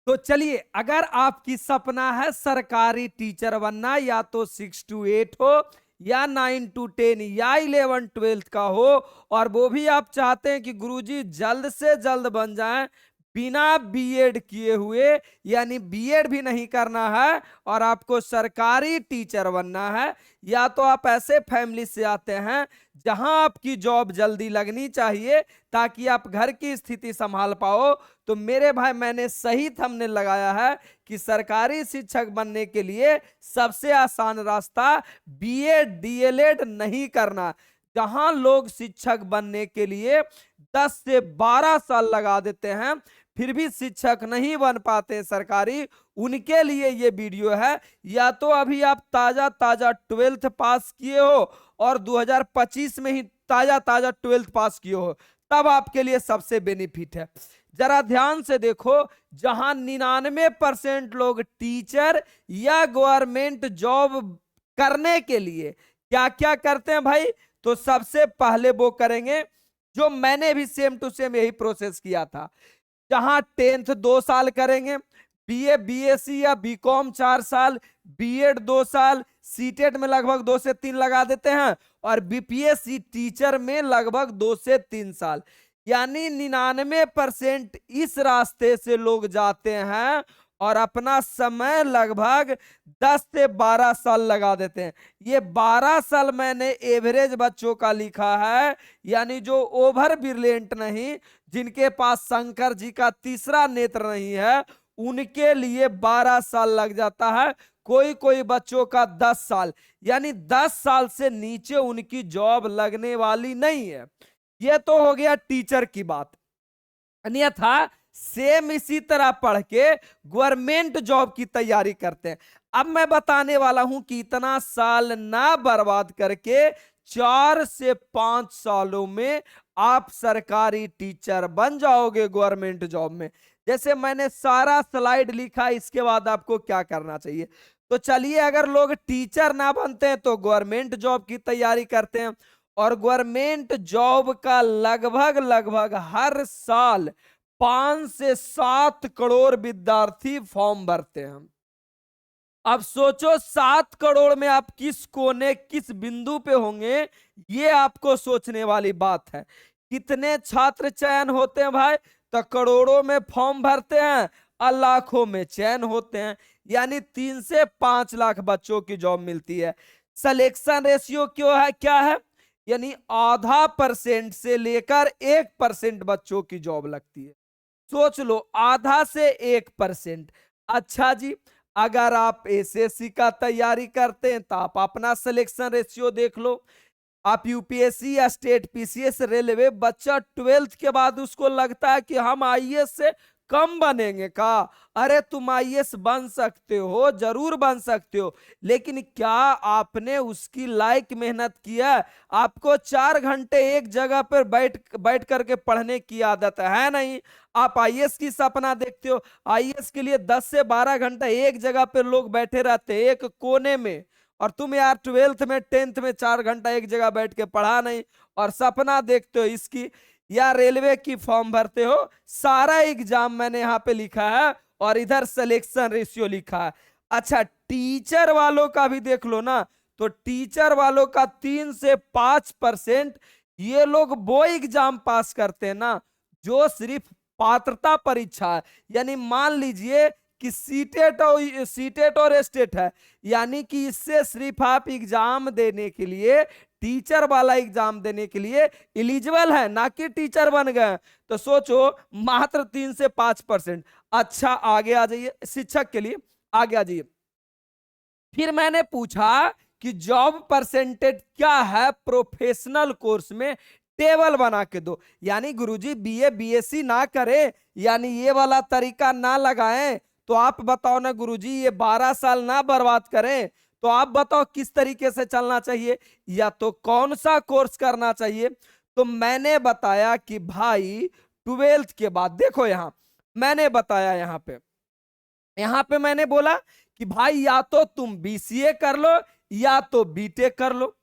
तो चलिए, अगर आपकी सपना है सरकारी टीचर बनना, या तो 6 to 8 हो, या 9 to 10, या 11 12 का हो, और वो भी आप चाहते हैं कि गुरुजी जल्द से जल्द बन जाएं बिना बीएड किए हुए, यानी बीएड भी नहीं करना है और आपको सरकारी टीचर बनना है, या तो आप ऐसे फैमिली से आते हैं जहां आपकी जॉब जल्दी लगनी चाहिए ताकि आप घर की स्थिति संभाल पाओ, तो मेरे भाई मैंने सही थंबनेल लगाया है कि सरकारी शिक्षक बनने के लिए सबसे आसान रास्ता बीएड डीएलएड नहीं करना। जहां लोग शिक्षक बनने के लिए 10 से 12 साल लगा देते हैं फिर भी शिक्षक नहीं बन पाते सरकारी, उनके लिए ये वीडियो है। या तो अभी आप ताजा ताजा 12th पास किए हो और 2025 में ही ताजा ताजा 12th पास किए हो, तब आपके लिए सबसे बेनिफिट है। जरा ध्यान से देखो, जहां 99% लोग टीचर या गवर्नमेंट जॉब करने के लिए क्या क्या करते हैं भाई, तो सबसे पहले वो करेंगे जो मैंने भी सेम टू सेम यही प्रोसेस किया था। जहां 10th 2 साल करेंगे, बीए बीएससी या बीकॉम 4 साल, बीएड 2 साल, सीटेट में लगभग 2 से 3 लगा देते हैं, और बीपीएससी टीचर में लगभग 2 से 3 साल। यानी 99% इस रास्ते से लोग जाते हैं और अपना समय लगभग 10 से 12 साल लगा देते हैं। ये 12 साल मैंने एवरेज बच्चों का लिखा है, यानी जो ओवर ब्रिलियंट नहीं, जिनके पास शंकर जी का तीसरा नेत्र नहीं है, उनके लिए 12 साल लग जाता है। कोई कोई बच्चों का 10 साल, यानी 10 साल से नीचे उनकी जॉब लगने वाली नहीं है। यह तो हो गया टीचर की बात। अन्यथा सेम इसी तरह पढ़ के गवर्नमेंट जॉब की तैयारी करते हैं। अब मैं बताने वाला हूं कि इतना साल ना बर्बाद करके 4 से 5 सालों में आप सरकारी टीचर बन जाओगे गवर्नमेंट जॉब में। जैसे मैंने सारा स्लाइड लिखा, इसके बाद आपको क्या करना चाहिए। तो चलिए, अगर लोग टीचर ना बनते हैं तो गवर्नमेंट जॉब की तैयारी करते हैं, और गवर्नमेंट जॉब का लगभग लगभग हर साल 5 से 7 करोड़ विद्यार्थी फॉर्म भरते हैं। अब सोचो 7 करोड़ में आप किस कोने किस बिंदु पे होंगे, ये आपको सोचने वाली बात है। कितने छात्र चयन होते हैं भाई, तो करोड़ों में फॉर्म भरते हैं और लाखों में चयन होते हैं, यानी 3 से 5 लाख बच्चों की जॉब मिलती है। सिलेक्शन रेशियो क्यों है, क्या है, यानी आधा % से लेकर 1% बच्चों की जॉब लगती है। सोच लो, आधा से 1%। अच्छा जी, अगर आप एसएससी का तैयारी करते हैं तो आप अपना सिलेक्शन रेशियो देख लो। आप यूपीएससी या स्टेट पीसीएस रेलवे, बच्चा 12th के बाद उसको लगता है कि हम आईएएस से कम बनेंगे का। अरे तुम आईएएस बन सकते हो, जरूर बन सकते हो, लेकिन क्या आपने उसकी लायक मेहनत किया। आपको 4 घंटे एक जगह पर बैठ करके पढ़ने की आदत है नहीं। आप आईएएस की सपना देखते हो, आईएएस के लिए 10 से 12 घंटा एक जगह पर लोग बैठे रहते हैं एक कोने में, और तुम यार 12th में 10th में 4 घंटा एक जगह बैठ के पढ़ा नहीं और सपना देखते हो इसकी, या रेलवे की फॉर्म भरते हो। सारा एग्जाम मैंने यहाँ पे लिखा है और इधर सिलेक्शन रेशियो लिखा है। अच्छा, टीचर वालों का भी देख लो ना, तो टीचर वालों का 3 से 5%। ये लोग वो एग्जाम पास करते हैं ना जो सिर्फ पात्रता परीक्षा है, यानी मान लीजिए कि सीटेट और स्टेट है, यानी कि इससे सिर्फ आप एग्जाम देने के लिए, टीचर वाला एग्जाम देने के लिए एलिजिबल है, ना कि टीचर बन गए। तो सोचो, मात्र 3 से 5%। अच्छा, आगे आ जाइए, शिक्षक के लिए आगे आ जाइए। फिर मैंने पूछा कि जॉब परसेंटेज क्या है प्रोफेशनल कोर्स में, टेबल बना के दो। यानी गुरुजी बीए बीएससी ना करे, यानी ये वाला तरीका ना लगाएं, तो आप बताओ ना गुरुजी, ये 12 साल ना बर्बाद करें, तो आप बताओ किस तरीके से चलना चाहिए, या तो कौन सा कोर्स करना चाहिए। तो मैंने बताया कि भाई 12th के बाद देखो, यहां मैंने बताया, यहां पे मैंने बोला कि भाई या तो तुम बीसीए कर लो या तो बीटेक कर लो।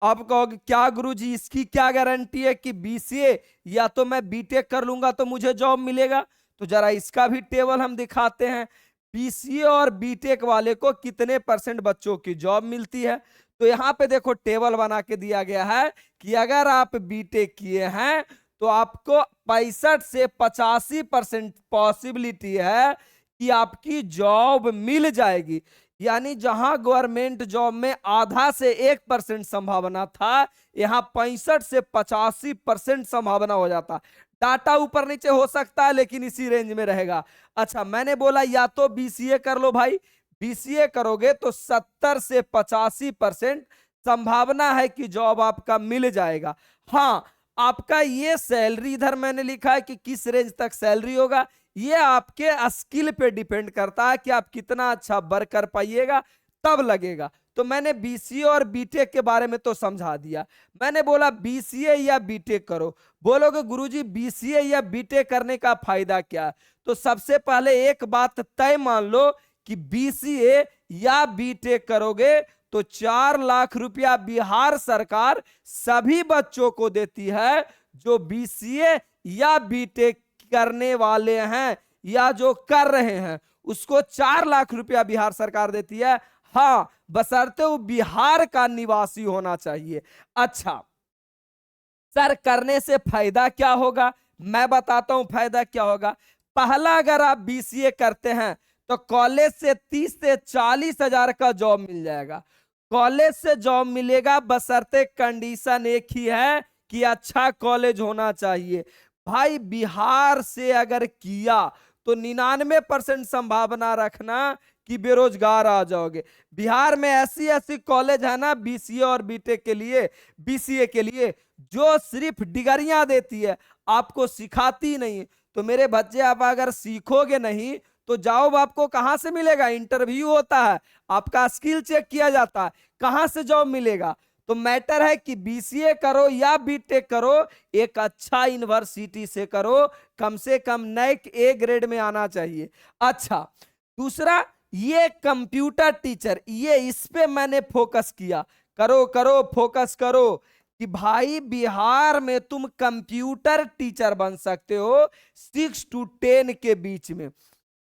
अब कहोगे क्या गुरुजी, इसकी क्या गारंटी है कि बीसीए या तो मैं बीटेक कर लूंगा तो मुझे जॉब मिलेगा। तो जरा इसका भी टेबल हम दिखाते हैं। बीसीए और बीटेक वाले को कितने परसेंट बच्चों की जॉब मिलती है। तो यहाँ पे देखो टेबल बना के दिया गया है कि अगर आप बीटेक किए हैं तो आपको 65 से 85% पॉसिबिलिटी है कि आपकी जॉब मिल जाएगी। यानी जहां गवर्नमेंट जॉब में आधा से 1% संभावना था, यहां 65 से 85% संभावना हो जाता। डाटा ऊपर नीचे हो सकता है लेकिन इसी रेंज में रहेगा। अच्छा, मैंने बोला या तो बीसीए कर लो भाई, बीसीए करोगे तो 70 से 85% संभावना है कि जॉब आपका मिल जाएगा। हाँ, आपका ये सैलरी इधर मैंने लिखा है कि किस रेंज तक सैलरी होगा, ये आपके स्किल पे डिपेंड करता है कि आप कितना अच्छा वर्क कर पाइएगा, तब लगेगा। तो मैंने बीसीए और बीटेक के बारे में तो समझा दिया। मैंने बोला बीसीए या बीटेक करो। बोलोगे गुरुजी बीसीए या बीटेक करने का फायदा क्या है? तो सबसे पहले एक बात तय मान लो कि बीसीए या बीटेक करोगे तो 4 लाख रुपया बिहार सरकार सभी बच्चों को देती है जो बीसीए या बीटेक करने वाले हैं या जो कर रहे हैं, उसको 4 लाख रुपया बिहार सरकार देती है। हाँ, बशर्ते वो बिहार का निवासी होना चाहिए। अच्छा सर, करने से फायदा क्या होगा? मैं बताता हूं फायदा क्या होगा। पहला, अगर आप बीसीए करते हैं तो कॉलेज से 30 से 40 हजार का जॉब मिल जाएगा। कॉलेज से जॉब मिलेगा, बशर्ते कंडीशन एक ही है कि अच्छा कॉलेज होना चाहिए। भाई बिहार से अगर किया तो 99% संभावना रखना कि बेरोजगार आ जाओगे। बिहार में ऐसी ऐसी कॉलेज है ना बीसीए और बीटेक के लिए, बीसीए के लिए, जो सिर्फ डिग्रियां देती है, आपको सिखाती नहीं। तो मेरे बच्चे, आप अगर सीखोगे नहीं तो जॉब आपको कहां से मिलेगा? इंटरव्यू होता है, आपका स्किल चेक किया जाता है, कहां से जॉब मिलेगा? तो मैटर है कि बीसीए करो या बीटेक करो, एक अच्छा यूनिवर्सिटी से करो, कम से कम नैक ए ग्रेड में आना चाहिए। अच्छा, दूसरा, ये कंप्यूटर टीचर, ये इस पे मैंने फोकस किया। करो करो, फोकस करो कि भाई बिहार में तुम कंप्यूटर टीचर बन सकते हो 6 to 10 के बीच में।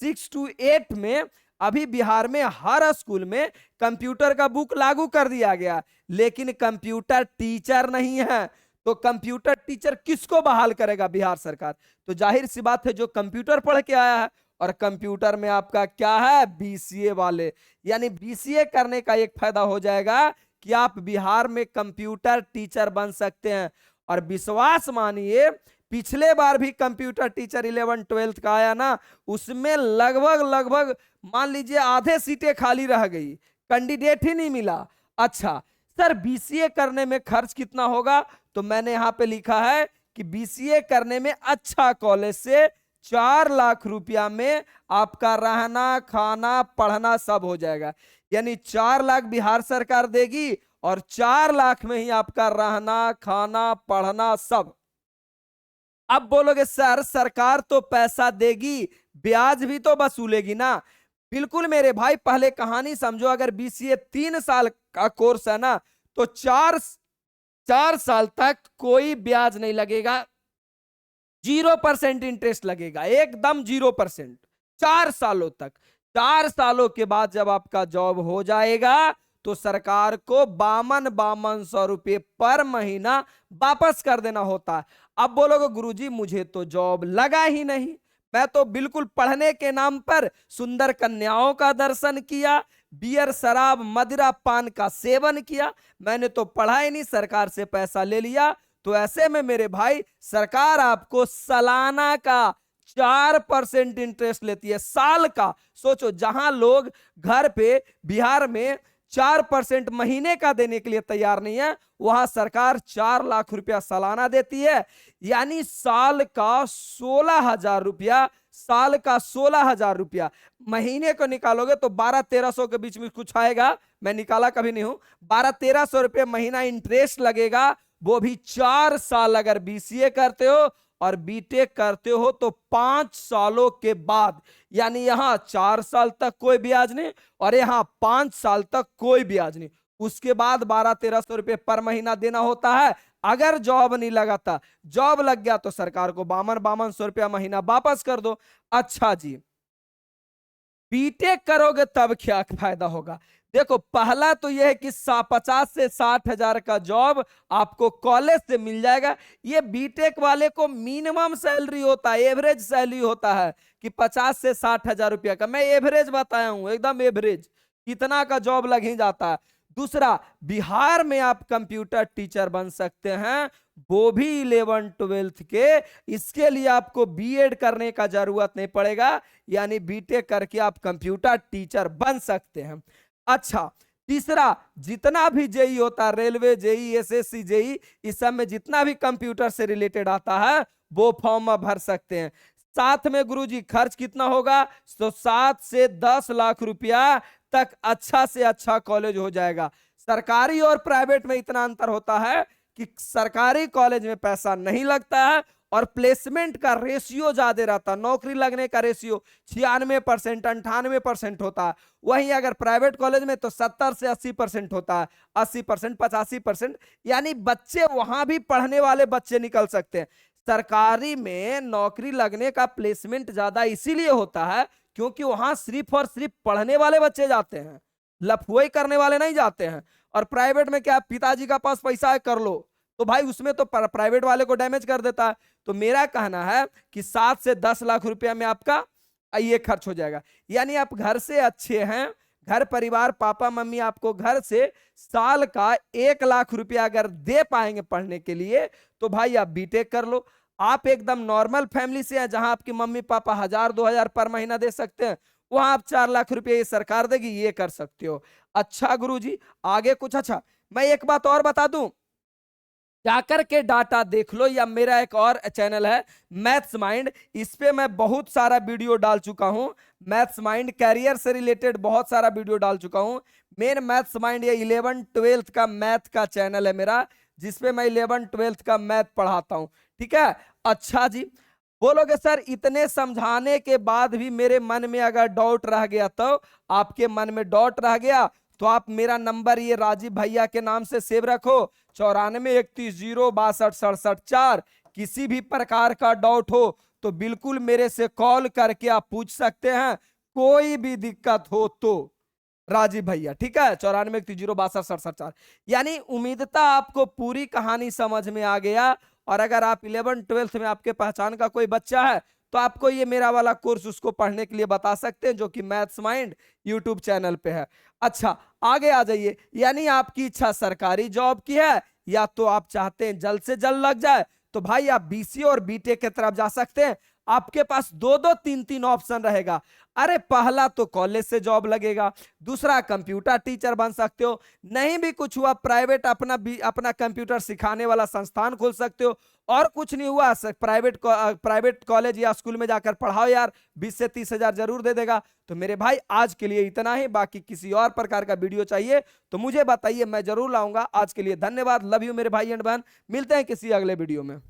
6 to 8 में अभी बिहार में हर स्कूल में कंप्यूटर का बुक लागू कर दिया गया, लेकिन कंप्यूटर टीचर नहीं है। तो कंप्यूटर टीचर किसको बहाल करेगा बिहार सरकार? तो जाहिर सी बात है जो कंप्यूटर पढ़ के आया है, और कंप्यूटर में आपका क्या है? बीसीए वाले। यानी बीसीए करने का एक फायदा हो जाएगा कि आप बिहार में कंप्यूटर टीचर बन सकते हैं। और विश्वास मानिए, पिछले बार भी कंप्यूटर टीचर 11-12 का आया ना, उसमें लगभग लगभग मान लीजिए आधे सीटें खाली रह गई, कैंडिडेट ही नहीं मिला। अच्छा सर, बीसीए करने में खर्च कितना होगा? तो मैंने यहां पे लिखा है कि बीसीए करने में अच्छा कॉलेज से 4 लाख रुपया में आपका रहना, खाना, पढ़ना सब हो जाएगा। यानी 4 लाख बिहार सरकार देगी और 4 लाख में ही आपका रहना, खाना, पढ़ना सब। अब बोलोगे सर, सरकार तो पैसा देगी, ब्याज भी तो वसूलेगी ना। बिल्कुल मेरे भाई, पहले कहानी समझो। अगर बीसीए 3 साल का कोर्स है ना, तो 4 साल तक कोई ब्याज नहीं लगेगा, 0% इंटरेस्ट लगेगा, एकदम 0%, 4 सालों तक। 4 सालों के बाद जब आपका जॉब हो जाएगा तो सरकार को 52-52 रुपये पर महीना वापस कर देना होता है। अब बोलोगे गुरुजी मुझे तो जॉब लगा ही नहीं, मैं तो बिल्कुल पढ़ने के नाम पर सुंदर कन्याओं का दर्शन किया, बियर, शराब, मदिरा, पान का सेवन किया, मैंने तो पढ़ा ही नहीं, सरकार से पैसा ले लिया। तो ऐसे में मेरे भाई, सरकार आपको सालाना का 4% इंटरेस्ट लेती है, साल का। सोचो, जहां लोग घर पे बिहार में 4% महीने का देने के लिए तैयार नहीं है, वहां सरकार 4 लाख रुपया सालाना देती है। यानी साल का 16,000 रुपया, साल का 16,000 रुपया। महीने को निकालोगे तो 1200-1300 के बीच में कुछ आएगा, मैं निकाला कभी नहीं हूं। 1200-1300 रुपये महीना इंटरेस्ट लगेगा, वो भी 4 साल। अगर बीसीए करते हो और बीटेक करते हो तो 5 सालों के बाद। यानी यहां 4 साल तक कोई ब्याज नहीं और यहां 5 साल तक कोई ब्याज नहीं। उसके बाद 1200-1300 रुपये पर महीना देना होता है। अगर जॉब नहीं लगाता, जॉब लग गया तो सरकार को 5200 रुपया महीना वापस कर दो। अच्छा जी, बीटेक करोगे तब क्या फायदा होगा? देखो, पहला तो यह है कि 50 से 60 हजार का जॉब आपको कॉलेज से मिल जाएगा। ये बीटेक वाले को मिनिमम सैलरी होता है, एवरेज सैलरी होता है कि 50 से 60 हजार रुपया का। मैं एवरेज बताया हूं, एकदम एवरेज, इतना का जॉब लग ही जाता है। दूसरा, बिहार में आप कंप्यूटर टीचर बन सकते हैं, वो भी 11th-12th के। इसके लिए आपको बीएड करने का जरूरत नहीं पड़ेगा, यानी बीटेक करके आप कंप्यूटर टीचर बन सकते हैं। अच्छा, तीसरा, जितना भी जेई होता है, रेलवे जेई, एसएससी जेई, इस सब में जितना भी कंप्यूटर से रिलेटेड आता है वो फॉर्म भर सकते हैं। साथ में गुरुजी खर्च कितना होगा? तो 7 से 10 लाख रुपया तक अच्छा से अच्छा कॉलेज हो जाएगा। सरकारी और प्राइवेट में इतना अंतर होता है कि सरकारी कॉलेज में पैसा नहीं लगता है और प्लेसमेंट का रेशियो ज्यादा रहता है। नौकरी लगने का रेशियो 96%, 98% होता है। वहीं अगर प्राइवेट कॉलेज में तो 70 से 80% होता है, 80%, 85%, यानी बच्चे वहां भी पढ़ने वाले बच्चे निकल सकते हैं। सरकारी में नौकरी लगने का प्लेसमेंट ज्यादा इसीलिए होता है क्योंकि वहां सिर्फ और सिर्फ पढ़ने वाले बच्चे जाते हैं, लफुआई करने वाले नहीं जाते हैं। और प्राइवेट में क्या, पिताजी का पास पैसा है कर लो, तो भाई उसमें तो प्राइवेट वाले को डैमेज कर देता है। तो मेरा कहना है कि 7 से 10 लाख रुपया में आपका ये खर्च हो जाएगा। यानी आप घर से अच्छे हैं, घर परिवार, पापा मम्मी आपको घर से साल का 1 लाख रुपया अगर दे पाएंगे पढ़ने के लिए, तो भाई आप बीटेक कर लो। आप एकदम नॉर्मल फैमिली से हैं जहां आपकी मम्मी पापा 1000-2000 पर महीना दे सकते हैं, वहां आप 4 लाख रुपया ये सरकार देगी, ये कर सकते हो। अच्छा गुरुजी, आगे कुछ? अच्छा, मैं एक बात और बता दूं, जाकर के डाटा देख लो, या मेरा एक और चैनल है मैथ्स माइंड, इस पे मैं बहुत सारा वीडियो डाल चुका हूं। मैथ्स माइंड कैरियर से रिलेटेड बहुत सारा वीडियो डाल चुका हूं। मेन मैथ्स माइंड ये 11th-12th का मैथ का चैनल है मेरा, जिसपे मैं 11th-12th का मैथ पढ़ाता हूं। ठीक है? अच्छा जी, बोलोगे सर इतने समझाने के बाद भी मेरे मन में अगर डाउट रह गया, तो आपके मन में डाउट रह गया तो आप मेरा नंबर ये राजीव भैया के नाम से सेव रखो, 9431062764। किसी भी प्रकार का डाउट हो तो बिल्कुल मेरे से कॉल करके आप पूछ सकते हैं, कोई भी दिक्कत हो तो राजीव भैया। ठीक है? 9431062764। यानी उम्मीदता आपको पूरी कहानी समझ में आ गया। और अगर आप 11th-12th में आपके पहचान का कोई बच्चा है तो आपको ये मेरा वाला कोर्स उसको पढ़ने के लिए बता सकते हैं, जो कि मैथ्स माइंड यूट्यूब चैनल पे है। अच्छा, आगे आ जाइए। यानी आपकी इच्छा सरकारी जॉब की है, या तो आप चाहते हैं जल्द से जल्द लग जाए, तो भाई आप बीसीए और बीटेक की तरफ जा सकते हैं। आपके पास 2-2, 3-3 ऑप्शन रहेगा। अरे पहला तो कॉलेज से जॉब लगेगा, दूसरा कंप्यूटर टीचर बन सकते हो, नहीं भी कुछ हुआ प्राइवेट अपना कंप्यूटर सिखाने वाला संस्थान खोल सकते हो, और कुछ नहीं हुआ प्राइवेट कॉलेज या स्कूल में जाकर पढ़ाओ यार, 20 से 30 हजार जरूर दे देगा। तो मेरे भाई आज के लिए इतना ही, बाकी किसी और प्रकार का वीडियो चाहिए तो मुझे बताइए, मैं जरूर लाऊंगा। आज के लिए धन्यवाद, लव यू मेरे भाई एंड बहन, मिलते हैं किसी अगले वीडियो में।